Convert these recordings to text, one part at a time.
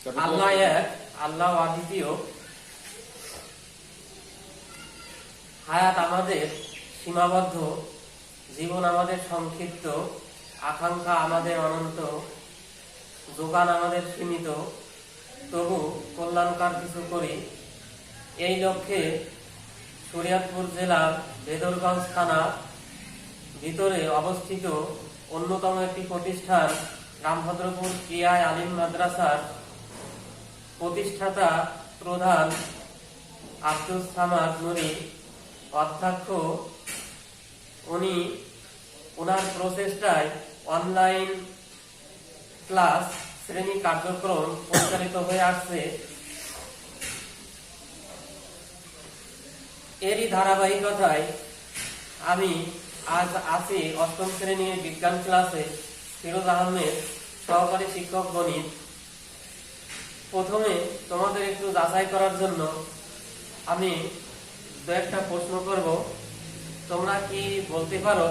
আল্লাহ এক, আল্লাহ অদ্বিতীয়। হায়াত আমাদের সীমাবদ্ধ, জীবন আমাদের সংক্ষিপ্ত, আকাঙ্ক্ষা আমাদের অনন্ত, যোগান আমাদের সীমিত, তবু কল্যাণকার কিছু করি। এই লক্ষ্যে শরীয়তপুর জেলার বেদরগঞ্জ থানার ভিতরে অবস্থিত অন্যতম একটি প্রতিষ্ঠান রামভদ্রপুর ক্রিয়া আলিম মাদ্রাসার প্রতিষ্ঠাতা প্রধান আব্দুস সামাদ নুরী অধ্যক্ষ, উনি ওনার প্রচেষ্টায় অনলাইন ক্লাস শ্রেণী কার্যক্রম পরিচালিত হয়ে আসছে। এরই ধারাবাহিকতায় আমি আজ আছি অষ্টম শ্রেণীর বিজ্ঞান ক্লাসে, ফিরোজ আহমেদ, সহকারী শিক্ষক গণিত। প্রথমে তোমাদের একটু যাচাই করার জন্য আমি দু একটা প্রশ্ন করব, তোমরা কি বলতে পারো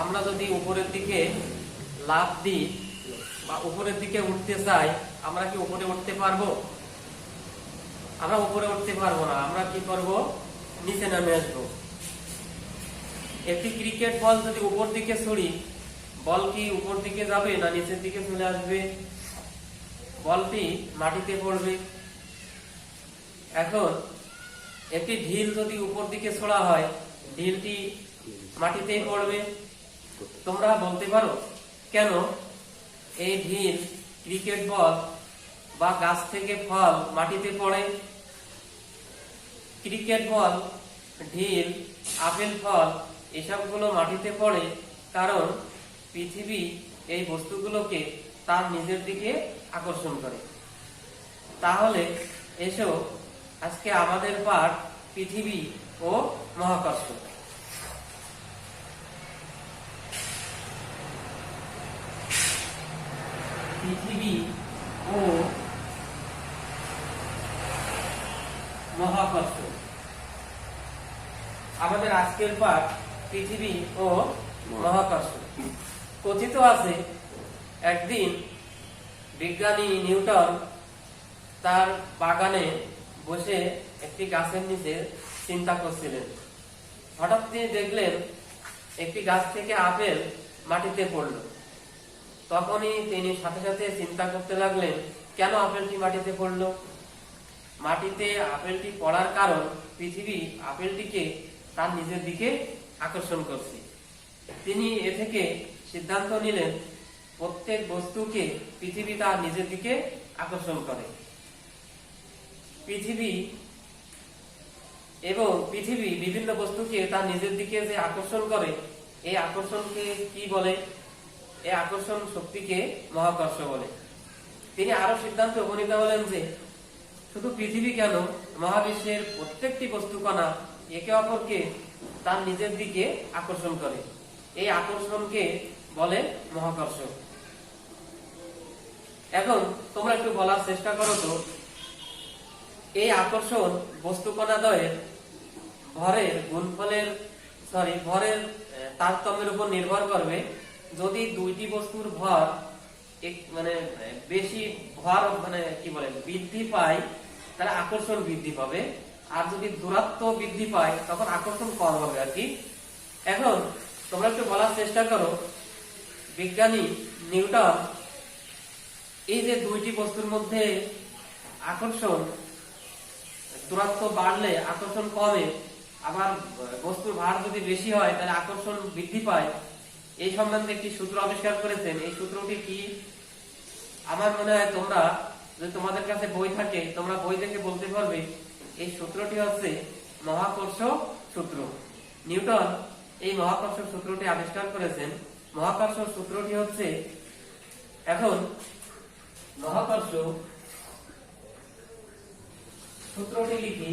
আমরা যদি উপরের দিকে লাফ দিই বা উপরের দিকে উঠতে চাই, আমরা কি উপরে উঠতে পারবো? আমরা উপরে উঠতে পারবো না, আমরা কি করব? নিচে নামে আসবো। একটি ক্রিকেট বল যদি উপর দিকে ছুড়ি, বল কি উপর দিকে যাবে না নিচের দিকে চলে আসবে? বলটি মাটিতে পড়বে। এখন একটি ঢিল যদি উপর দিকে ছোড়া হয়, ঢিলটি মাটিতেই পড়বে। তোমরা বলতে পারো কেন এই ঢিল, ক্রিকেট বল বা গাছ থেকে ফল মাটিতে পড়ে? ক্রিকেট বল, ঢিল, আপেল ফল এসবগুলো মাটিতে পড়ে কারণ পৃথিবী এই বস্তুগুলোকে তার নিজের দিকে আকর্ষণ করে। তাহলে এসো আজকে আমাদের পাঠ পৃথিবী ও মহাকর্ষ। পৃথিবী ও মহাকর্ষ আমাদের আজকের পাঠ পৃথিবী ও মহাকর্ষ। কথিত আছে একদিন বিজ্ঞানী নিউটন তার বাগানে বসে একটি গাছের নিচে চিন্তা করছিলেন। হঠাৎ তিনি দেখলেন একটি গাছ থেকে আপেল মাটিতে পড়ল। তখনই তিনি সাথে সাথে চিন্তা করতে লাগলেন, কেন আপেলটি মাটিতে পড়ল? মাটিতে আপেলটি পড়ার কারণ পৃথিবী আপেলটিকে তার নিজের দিকে আকর্ষণ করছে। তিনি এ থেকে সিদ্ধান্ত নিলেন প্রত্যেক বস্তুকে পৃথিবী তার নিজের দিকে আকর্ষণ করে। পৃথিবী বিভিন্ন বস্তুকে তার নিজের দিকে যে আকর্ষণ করে, এই আকর্ষণকে কি বলে? এই আকর্ষণ শক্তিকে মহাকর্ষ বলে। তিনি আরো সিদ্ধান্ত উপনীত হলেন যে শুধু পৃথিবী কেন, মহাবিশ্বের প্রত্যেকটি বস্তুকণা একে অপরকে তার নিজের দিকে আকর্ষণ করে। এই আকর্ষণকে বলে মহাকর্ষ। এখন তোমরা একটু বলার চেষ্টা করো তো, এই আকর্ষণ বস্তুকণাদ্বয়ের ভরের ভরের তারতম্যের উপর নির্ভর করবে। যদি দুইটি বস্তুর ভর বেশি ভর বৃদ্ধি পায়, তাহলে আকর্ষণ বৃদ্ধি পাবে। আর যদি দূরত্ব বৃদ্ধি পায় তখন আকর্ষণ কম হবে আর কি। এখন তোমরা একটু বলার চেষ্টা করো, বিজ্ঞানী নিউটন এই যে দুইটি বস্তুর মধ্যে আকর্ষণ, দূরত্ব বাড়লে আকর্ষণ কমে, আবার বস্তুর ভার যদি বেশি হয় তাহলে আকর্ষণ বৃদ্ধি পায়, এই সম্বন্ধে একটি সূত্র আবিষ্কার করেছেন। এই সূত্রটি কি? আমার মনে হয় তোমরা যদি তোমাদের কাছে বই থাকে, তোমরা বই দেখে বলতে পারবে। এই সূত্রটি হচ্ছে মহাকর্ষ সূত্র। নিউটন এই মহাকর্ষ সূত্রটি আবিষ্কার করেছেন। মহাকর্ষ সূত্রটি হচ্ছে, এখন মহাকর্ষ সূত্রটি লিখি,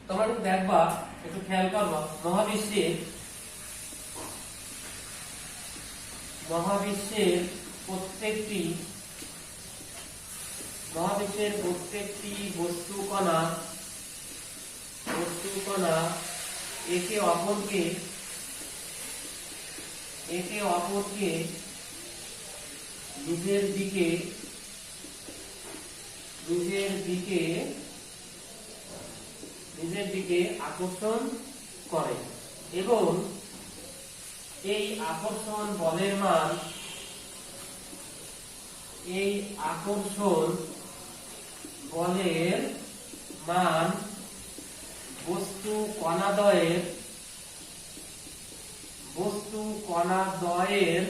তোমরা একটু দেখবা, একটু খেয়াল করবা। মহাবিশ্বের প্রত্যেকটি বস্তুকণা একে অপরকে নিজের দিকে আকর্ষণ করে এবং এই আকর্ষণ বলের মান বস্তু কণাদ্বয়ের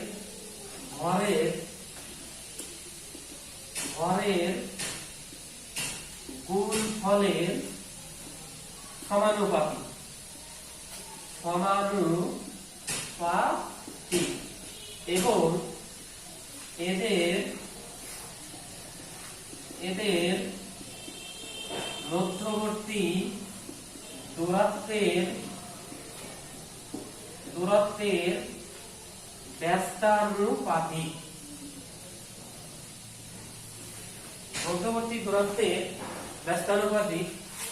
ভরের গুণফলের সমানুপাতিক এবং এদের মধ্যবর্তী দূরত্বের ব্যস্তানুপাতিক।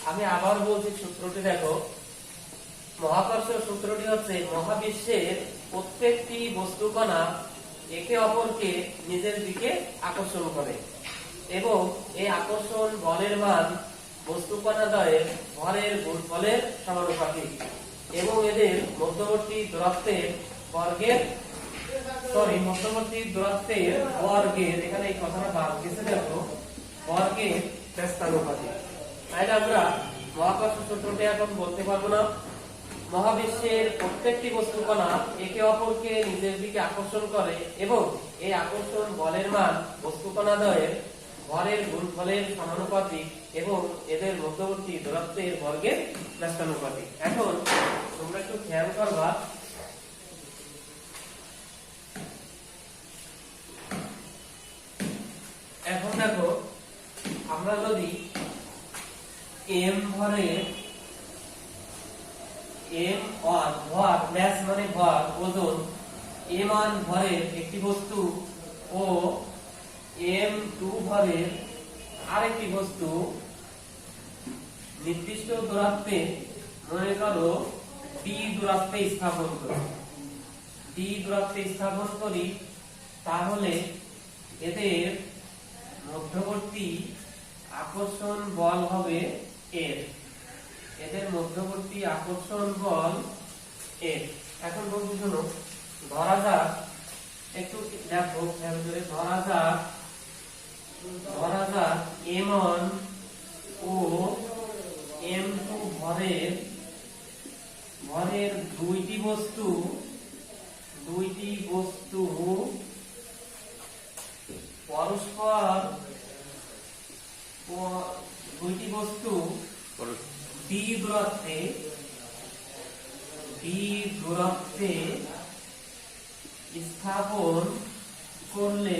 আমি আবার বলছি সূত্রটি দেখো। মহাকর্ষ সূত্রটি হচ্ছে মহাবিশ্বের প্রত্যেকটি বস্তুকণা একে অপরকে নিজের দিকে আকর্ষণ করে এবং এই আকর্ষণ বলের মান বস্তুকণাদ্বয়ের ভরের গুণফলের সমানুপাতিক এবং এদের মধ্যবর্তী দূরত্বের বর্গের এখানে এই কথাটা বাদ গেছে দেখো, বর্গের ব্যস্তানুপাতিক। তাইলে আমরা মহাকর্ষ সূত্রটি এখন বলতে পারবো না। মহাবিশ্বের প্রত্যেকটি বস্তুকণা একে অপরকে নিজের দিকে আকর্ষণ করে এবং এই আকর্ষণ বলের মান বস্তুকণাদ্বয়ের ভরের গুণফলের সমানুপাতিক এবং এদের মধ্যবর্তী দূরত্বের বর্গের ব্যস্তানুপাতিক। এখন তোমরা একটু খেয়াল করবা, এখন দেখো আমরা যদি m ভরের m1 ভর, ব্যাস মানে ভর, ওজন m1 ভরের একটি বস্তু ও m2 ভরের আরেকটি বস্তু নির্দিষ্ট দূরত্বে, মনে করো d দূরত্বে স্থাপন করি, তাহলে এদের মধ্যবর্তী আকর্ষণ বল হবে F। এখন বলছি শোনো, ধরা যাক, একটু দেখো, ধরা যাক m1 ও m2 ভরের দুইটি বস্তু পরস্পর d দূরত্বে স্থাপন করলে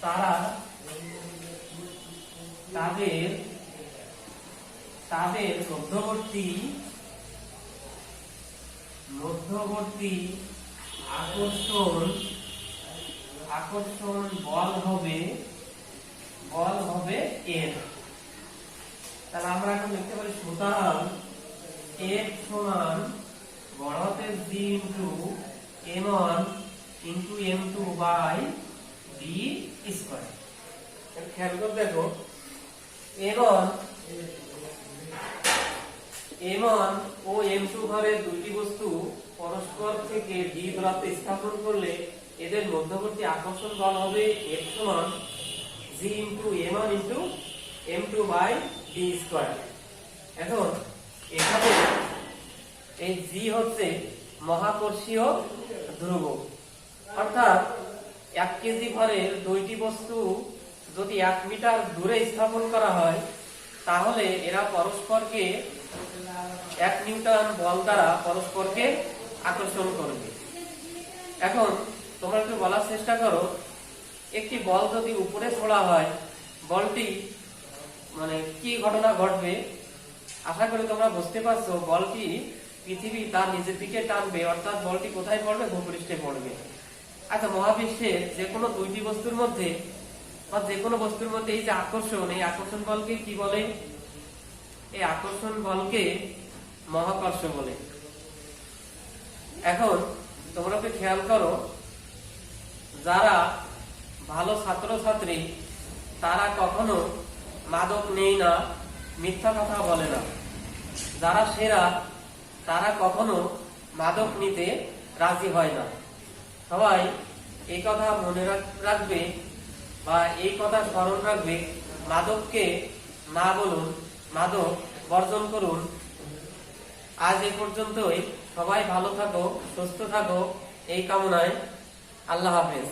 তারা তাদের মধ্যবর্তী আকর্ষণ বল হবে F। তাহলে আমরা এখন লিখতে পারি, সুতরাং F সমান বড় হাতের G into m1 into m2 by d square. খেয়াল করে দেখো, m1 ও m2 ভরের দুইটি বস্তু পরস্পর থেকে d দূরত্বে স্থাপন করলে এদের মধ্যবর্তী আকর্ষণ বল হবে F সমান G into m1 into m2 by d square. এখন এখানে এই G হচ্ছে মহাকর্ষীয় ধ্রুবক, অর্থাৎ 1 কেজি ভরের দুইটি বস্তু যদি 1 মিটার দূরে স্থাপন করা হয় তাহলে এরা পরস্পরকে 1 নিউটন বল দ্বারা পরস্পরকে আকর্ষণ করবে। এখন তোমরা একটু বলার চেষ্টা করো, একটি বল যদি উপরে ছোড়া হয়, বলটি মানে কি ঘটনা ঘটবে? আশা করি তোমরা বুঝতে পারছো। বলটি পৃথিবী তার নিজের দিকে টানবে, অর্থাৎ বলটি কোথায় পড়বে? ভূপৃষ্ঠে পড়বে। আচ্ছা, মহাবিশ্বের যে কোনো দুইটি বস্তুর মধ্যে বা যে কোনো বস্তুর মধ্যে এই যে আকর্ষণ, এই আকর্ষণ বলকে কি বলে? এই আকর্ষণ বলকে মহাকর্ষ বলে। এখন তোমরা একটু খেয়াল করো, যারা ভালো ছাত্রছাত্রী তারা কখনো মাদক নেই না, মিথ্যা কথা বলে না। যারা সেরা তারা কখনো মাদক নিতে রাজি হয় না। সবাই এই কথা মনে রাখবে বা এই কথা স্মরণ রাখবে, মাদককে না বলুন, মাদক বর্জন করুন। আজ এ পর্যন্তই। সবাই ভালো থাকো, সুস্থ থাকো এই কামনায়। আল্লাহ হাফেজ।